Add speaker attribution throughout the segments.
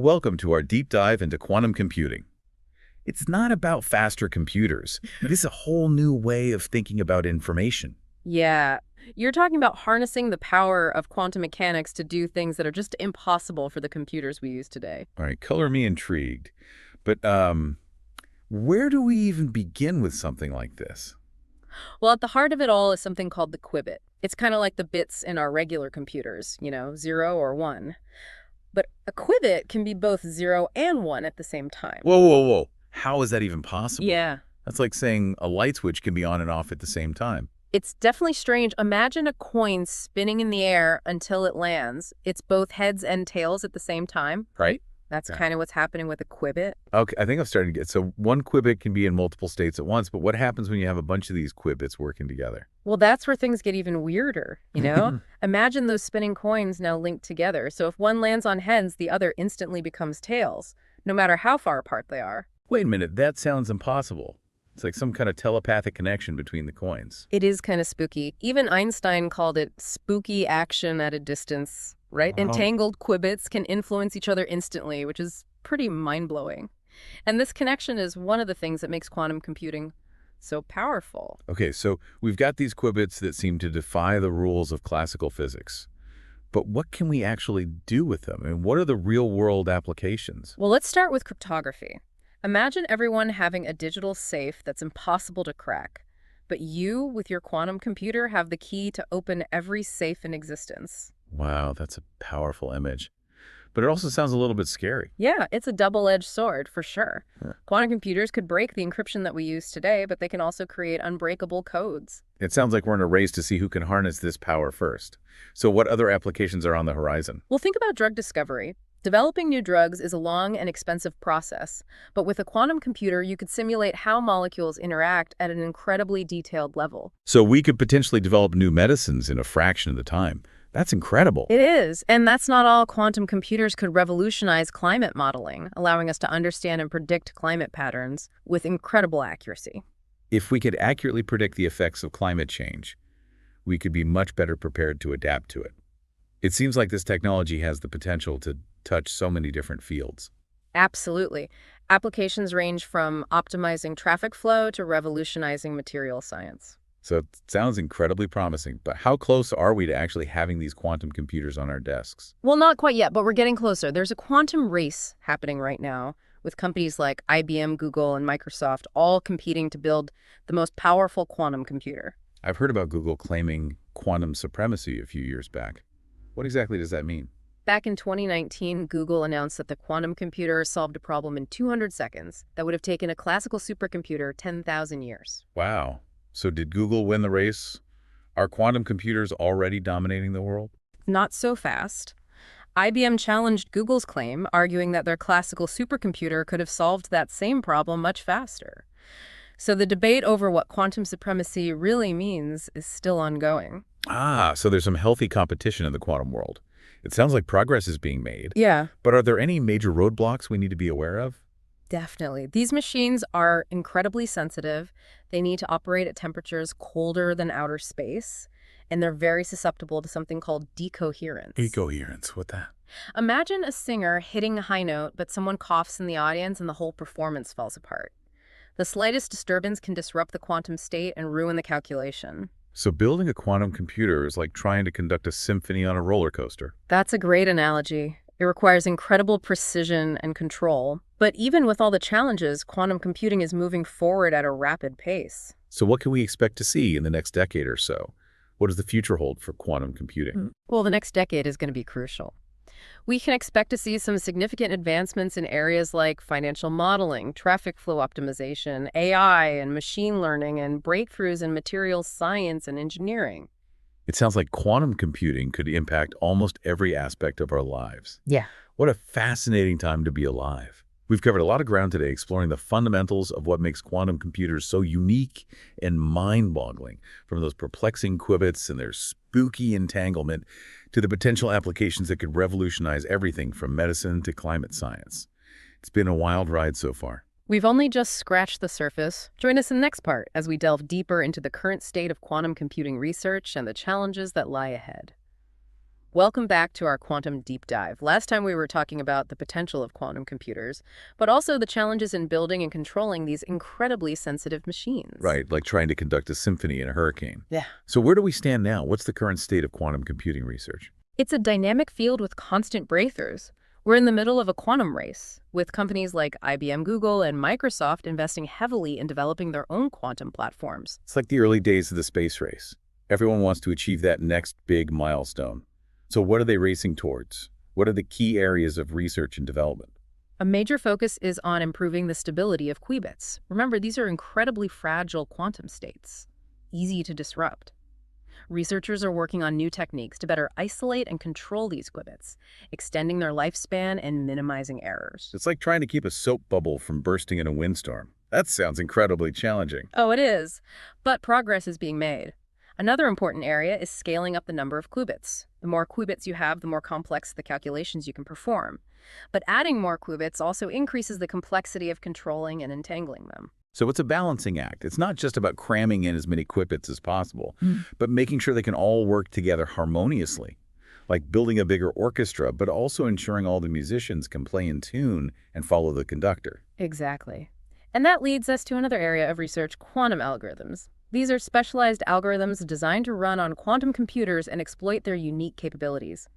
Speaker 1: welcome to our deep dive into quantum computing. It's not about faster computers. It is a whole new way of thinking about information.
Speaker 2: Yeah, you're talking about harnessing the power of quantum mechanics to do things that are just impossible for the computers we use today.
Speaker 1: All right, color me intrigued. But where do we even begin with something like this?
Speaker 2: Well, at the heart of it all is something called the qubit. It's kind of like the bits in our regular computers, 0 or 1. But a qubit can be both 0 and 1 at the same time.
Speaker 1: Whoa, whoa, whoa. How is that even possible?
Speaker 2: Yeah,
Speaker 1: That's like saying a light switch can be on and off at the same time.
Speaker 2: it's definitely strange. Imagine a coin spinning in the air until it lands. It's both heads and tails at the same time.
Speaker 1: Right?
Speaker 2: That's
Speaker 1: Yeah.
Speaker 2: kind of what's happening with a qubit.
Speaker 1: Okay, I think I'm starting to get. So one qubit can be in multiple states at once, but what happens when you have a bunch of these qubits working together?
Speaker 2: Well, that's where things get even weirder. Imagine those spinning coins now linked together. So if one lands on heads, the other instantly becomes tails, no matter how far apart they are.
Speaker 1: Wait a minute, that sounds impossible. It's like some kind of telepathic connection between the coins.
Speaker 2: It is kind of spooky. Even Einstein called it spooky action at a distance, right?
Speaker 1: Wow.
Speaker 2: Entangled qubits can influence each other instantly, which is pretty mind-blowing. And this connection is one of the things that makes quantum computing so powerful.
Speaker 1: Okay, so we've got these qubits that seem to defy the rules of classical physics. But what can we actually do with them? And what are the real-world applications?
Speaker 2: Well, let's start with cryptography. Imagine everyone having a digital safe that's impossible to crack, but you, with your quantum computer, have the key to open every safe in existence.
Speaker 1: Wow, that's a powerful image. But it also sounds a little bit scary.
Speaker 2: Yeah, it's a double-edged sword, for sure.
Speaker 1: Huh.
Speaker 2: Quantum computers could break the encryption that we use today, but they can also create unbreakable codes.
Speaker 1: It sounds like we're in a race to see who can harness this power first. So what other applications are on the horizon?
Speaker 2: Well, think about drug discovery. Developing new drugs is a long and expensive process, but with a quantum computer, you could simulate how molecules interact at an incredibly detailed level.
Speaker 1: So we could potentially develop new medicines in a fraction of the time. That's incredible.
Speaker 2: It is, and that's not all. Quantum computers could revolutionize climate modeling, allowing us to understand and predict climate patterns with incredible accuracy.
Speaker 1: If we could accurately predict the effects of climate change, we could be much better prepared to adapt to it. It seems like this technology has the potential to touch so many different fields.
Speaker 2: Absolutely. Applications range from optimizing traffic flow to revolutionizing material science.
Speaker 1: So it sounds incredibly promising, but how close are we to actually having these quantum computers on our desks?
Speaker 2: Well, not quite yet, but we're getting closer. There's a quantum race happening right now with companies like IBM, Google, and Microsoft all competing to build the most powerful quantum computer.
Speaker 1: I've heard about Google claiming quantum supremacy a few years back. What exactly does that mean?
Speaker 2: Back in 2019, Google announced that the quantum computer solved a problem in 200 seconds that would have taken a classical supercomputer 10,000 years.
Speaker 1: Wow. So did Google win the race? Are quantum computers already dominating the world?
Speaker 2: Not so fast. IBM challenged Google's claim, arguing that their classical supercomputer could have solved that same problem much faster. So the debate over what quantum supremacy really means is still ongoing.
Speaker 1: Ah, so there's some healthy competition in the quantum world. It sounds like progress is being made.
Speaker 2: Yeah,
Speaker 1: But are there any major roadblocks we need to be aware of?
Speaker 2: definitely. These machines are incredibly sensitive. They need to operate at temperatures colder than outer space, and they're very susceptible to something called decoherence.
Speaker 1: Decoherence, what that?
Speaker 2: Imagine a singer hitting a high note, but someone coughs in the audience and the whole performance falls apart. The slightest disturbance can disrupt the quantum state and ruin the calculation.
Speaker 1: So building a quantum computer is like trying to conduct a symphony on a roller coaster.
Speaker 2: That's a great analogy. It requires incredible precision and control. But even with all the challenges, quantum computing is moving forward at a rapid pace.
Speaker 1: So what can we expect to see in the next decade or so? What does the future hold for quantum computing?
Speaker 2: Well, the next decade is going to be crucial. We can expect to see some significant advancements in areas like financial modeling, traffic flow optimization, AI, and machine learning, and breakthroughs in materials science and engineering.
Speaker 1: It sounds like quantum computing could impact almost every aspect of our lives.
Speaker 2: Yeah.
Speaker 1: What a fascinating time to be alive. We've covered a lot of ground today exploring the fundamentals of what makes quantum computers so unique and mind-boggling, from those perplexing qubits and their spooky entanglement to the potential applications that could revolutionize everything from medicine to climate science. It's been a wild ride so far.
Speaker 2: We've only just scratched the surface. Join us in the next part as we delve deeper into the current state of quantum computing research and the challenges that lie ahead. Welcome back to our quantum deep dive. Last time we were talking about the potential of quantum computers, but also the challenges in building and controlling these incredibly sensitive machines.
Speaker 1: Right, like trying to conduct a symphony in a hurricane.
Speaker 2: Yeah.
Speaker 1: So where do we stand now? What's the current state of quantum computing research?
Speaker 2: It's a dynamic field with constant breakthroughs. We're in the middle of a quantum race, with companies like IBM, Google, and Microsoft investing heavily in developing their own quantum platforms.
Speaker 1: It's like the early days of the space race. Everyone wants to achieve that next big milestone. So what are they racing towards? What are the key areas of research and development?
Speaker 2: A major focus is on improving the stability of qubits. Remember, these are incredibly fragile quantum states, easy to disrupt. Researchers are working on new techniques to better isolate and control these qubits, extending their lifespan and minimizing errors.
Speaker 1: It's like trying to keep a soap bubble from bursting in a windstorm. That sounds incredibly challenging.
Speaker 2: Oh, it is. But progress is being made. Another important area is scaling up the number of qubits. The more qubits you have, the more complex the calculations you can perform. But adding more qubits also increases the complexity of controlling and entangling them.
Speaker 1: So it's a balancing act. It's not just about cramming in as many qubits as possible, but making sure they can all work together harmoniously, like building a bigger orchestra, but also ensuring all the musicians can play in tune and follow the conductor.
Speaker 2: Exactly. And that leads us to another area of research, quantum algorithms. These are specialized algorithms designed to run on quantum computers and exploit their unique capabilities.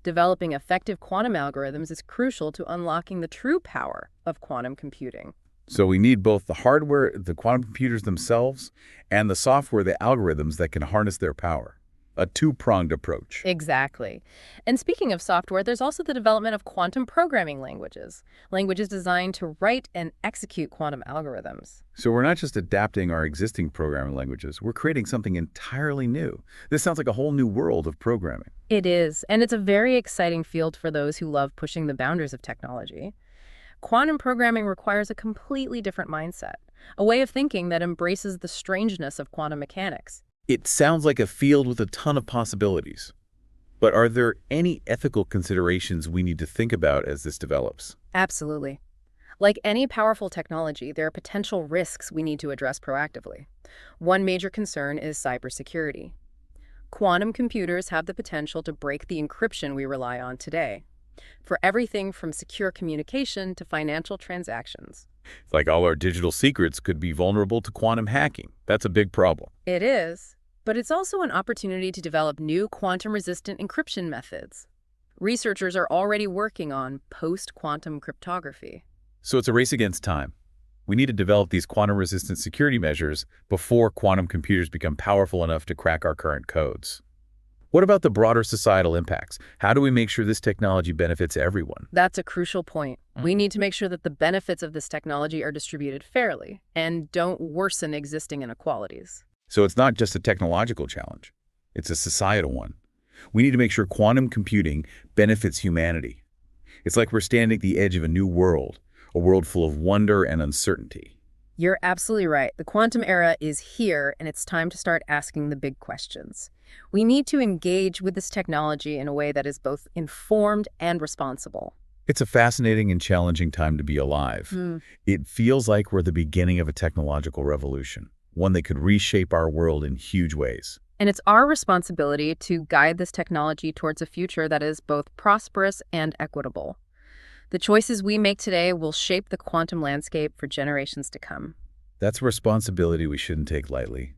Speaker 2: Developing effective quantum algorithms is crucial to unlocking the true power of quantum computing.
Speaker 1: So we need both the hardware, the quantum computers themselves, and the software, the algorithms that can harness their power. A two-pronged approach.
Speaker 2: Exactly. And speaking of software, there's also the development of quantum programming languages designed to write and execute quantum algorithms.
Speaker 1: So we're not just adapting our existing programming languages, we're creating something entirely new. This sounds like a whole new world of programming.
Speaker 2: It is, and it's a very exciting field for those who love pushing the boundaries of technology. Quantum programming requires a completely different mindset, a way of thinking that embraces the strangeness of quantum mechanics.
Speaker 1: It sounds like a field with a ton of possibilities. But are there any ethical considerations we need to think about as this develops?
Speaker 2: Absolutely. Like any powerful technology, there are potential risks we need to address proactively. One major concern is cybersecurity. Quantum computers have the potential to break the encryption we rely on today, for everything from secure communication to financial transactions.
Speaker 1: Like all our digital secrets could be vulnerable to quantum hacking. That's a big problem.
Speaker 2: It is, but it's also an opportunity to develop new quantum-resistant encryption methods. Researchers are already working on post-quantum cryptography.
Speaker 1: So it's a race against time. We need to develop these quantum-resistant security measures before quantum computers become powerful enough to crack our current codes. What about the broader societal impacts? How do we make sure this technology benefits everyone?
Speaker 2: That's a crucial point. We need to make sure that the benefits of this technology are distributed fairly and don't worsen existing inequalities.
Speaker 1: So it's not just a technological challenge. It's a societal one. We need to make sure quantum computing benefits humanity. It's like we're standing at the edge of a new world, a world full of wonder and uncertainty.
Speaker 2: You're absolutely right. The quantum era is here, and it's time to start asking the big questions. We need to engage with this technology in a way that is both informed and responsible.
Speaker 1: It's a fascinating and challenging time to be alive. It feels like we're at the beginning of a technological revolution, one that could reshape our world in huge ways.
Speaker 2: And it's our responsibility to guide this technology towards a future that is both prosperous and equitable. The choices we make today will shape the quantum landscape for generations to come.
Speaker 1: That's a responsibility we shouldn't take lightly.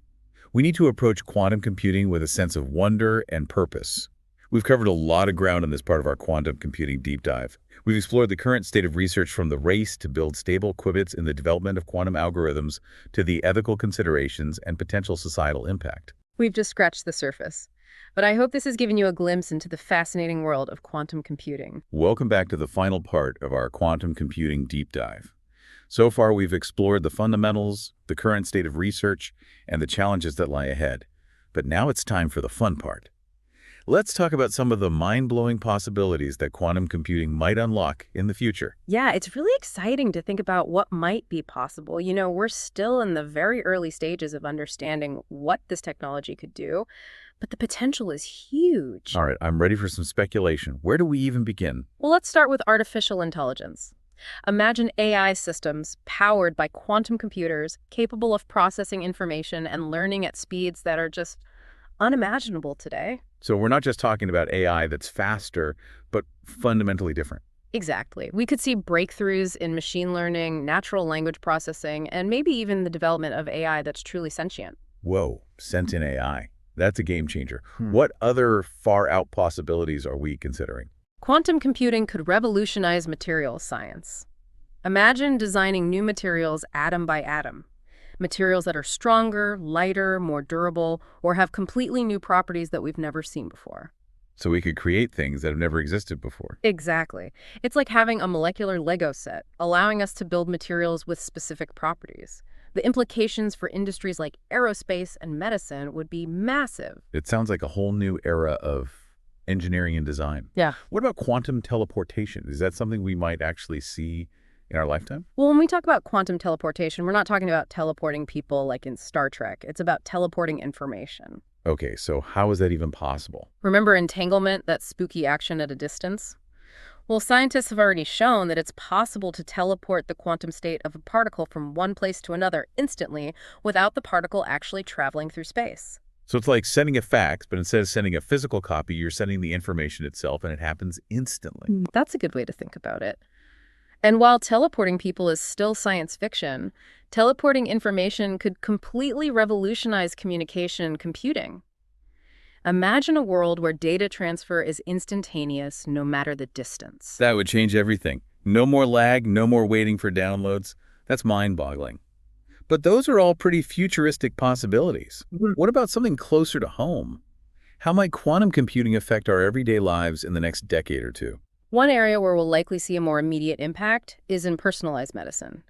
Speaker 1: We need to approach quantum computing with a sense of wonder and purpose. We've covered a lot of ground in this part of our quantum computing deep dive. We've explored the current state of research, from the race to build stable qubits in the development of quantum algorithms to the ethical considerations and potential societal impact.
Speaker 2: We've just scratched the surface, but I hope this has given you a glimpse into the fascinating world of quantum computing.
Speaker 1: Welcome back to the final part of our quantum computing deep dive. So far, we've explored the fundamentals, the current state of research, and the challenges that lie ahead. But now it's time for the fun part. Let's talk about some of the mind-blowing possibilities that quantum computing might unlock in the future.
Speaker 2: Yeah, it's really exciting to think about what might be possible. You know, we're still in the very early stages of understanding what this technology could do, but the potential is huge.
Speaker 1: All right, I'm ready for some speculation. Where do we even begin?
Speaker 2: Well, let's start with artificial intelligence. Imagine AI systems powered by quantum computers capable of processing information and learning at speeds that are just unimaginable today.
Speaker 1: So we're not just talking about AI that's faster, but fundamentally different.
Speaker 2: Exactly. We could see breakthroughs in machine learning, natural language processing, and maybe even the development of AI that's truly sentient.
Speaker 1: Whoa, sentient AI. That's a game changer. What other far-out possibilities are we considering?
Speaker 2: Quantum computing could revolutionize materials science. Imagine designing new materials atom by atom. Materials that are stronger, lighter, more durable, or have completely new properties that we've never seen before.
Speaker 1: So we could create things that have never existed before.
Speaker 2: Exactly. It's like having a molecular Lego set, allowing us to build materials with specific properties. The implications for industries like aerospace and medicine would be massive.
Speaker 1: It sounds like a whole new era of engineering and design.
Speaker 2: Yeah.
Speaker 1: What about quantum teleportation? Is that something we might actually see in our lifetime?
Speaker 2: Well, when we talk about quantum teleportation, we're not talking about teleporting people like in Star Trek. It's about teleporting information.
Speaker 1: Okay, so how is that even possible?
Speaker 2: Remember entanglement, that spooky action at a distance? Well, scientists have already shown that it's possible to teleport the quantum state of a particle from one place to another instantly without the particle actually traveling through space.
Speaker 1: So it's like sending a fax, but instead of sending a physical copy, you're sending the information itself, and it happens instantly.
Speaker 2: That's a good way to think about it. And while teleporting people is still science fiction, teleporting information could completely revolutionize communication and computing. Imagine a world where data transfer is instantaneous no matter the distance.
Speaker 1: That would change everything. No more lag, no more waiting for downloads. That's mind-boggling. But those are all pretty futuristic possibilities. What about something closer to home? How might quantum computing affect our everyday lives in the next decade or two?
Speaker 2: One area where we'll likely see a more immediate impact is in personalized medicine.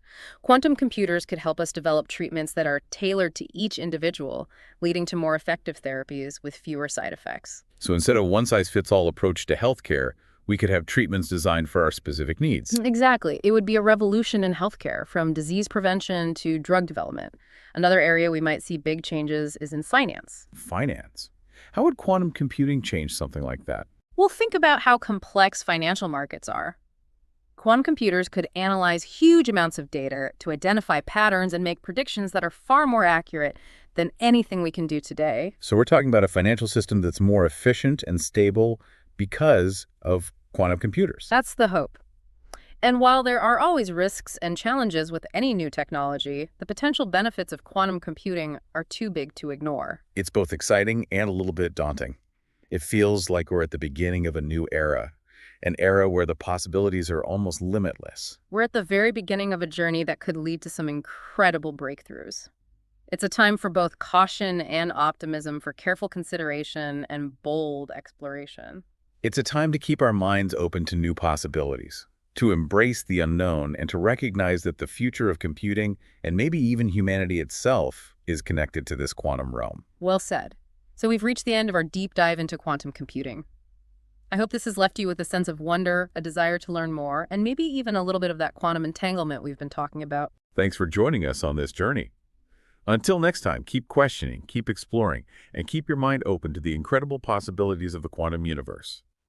Speaker 2: Quantum computers could help us develop treatments that are tailored to each individual, leading to more effective therapies with fewer side effects.
Speaker 1: So instead of one-size-fits-all approach to healthcare, we could have treatments designed for our specific needs.
Speaker 2: Exactly. It would be a revolution in healthcare, from disease prevention to drug development. Another area we might see big changes is in finance.
Speaker 1: Finance. How would quantum computing change something like that?
Speaker 2: Well, think about how complex financial markets are. Quantum computers could analyze huge amounts of data to identify patterns and make predictions that are far more accurate than anything we can do today.
Speaker 1: So we're talking about a financial system that's more efficient and stable because of quantum computers.
Speaker 2: That's the hope. And while there are always risks and challenges with any new technology, the potential benefits of quantum computing are too big to ignore.
Speaker 1: It's both exciting and a little bit daunting. It feels like we're at the beginning of a new era, an era where the possibilities are almost limitless.
Speaker 2: We're at the very beginning of a journey that could lead to some incredible breakthroughs. It's a time for both caution and optimism, for careful consideration and bold exploration.
Speaker 1: It's a time to keep our minds open to new possibilities, to embrace the unknown, and to recognize that the future of computing, and maybe even humanity itself, is connected to this quantum realm.
Speaker 2: Well said. So we've reached the end of our deep dive into quantum computing. I hope this has left you with a sense of wonder, a desire to learn more, and maybe even a little bit of that quantum entanglement we've been talking about.
Speaker 1: Thanks for joining us on this journey. Until next time, keep questioning, keep exploring, and keep your mind open to the incredible possibilities of the quantum universe.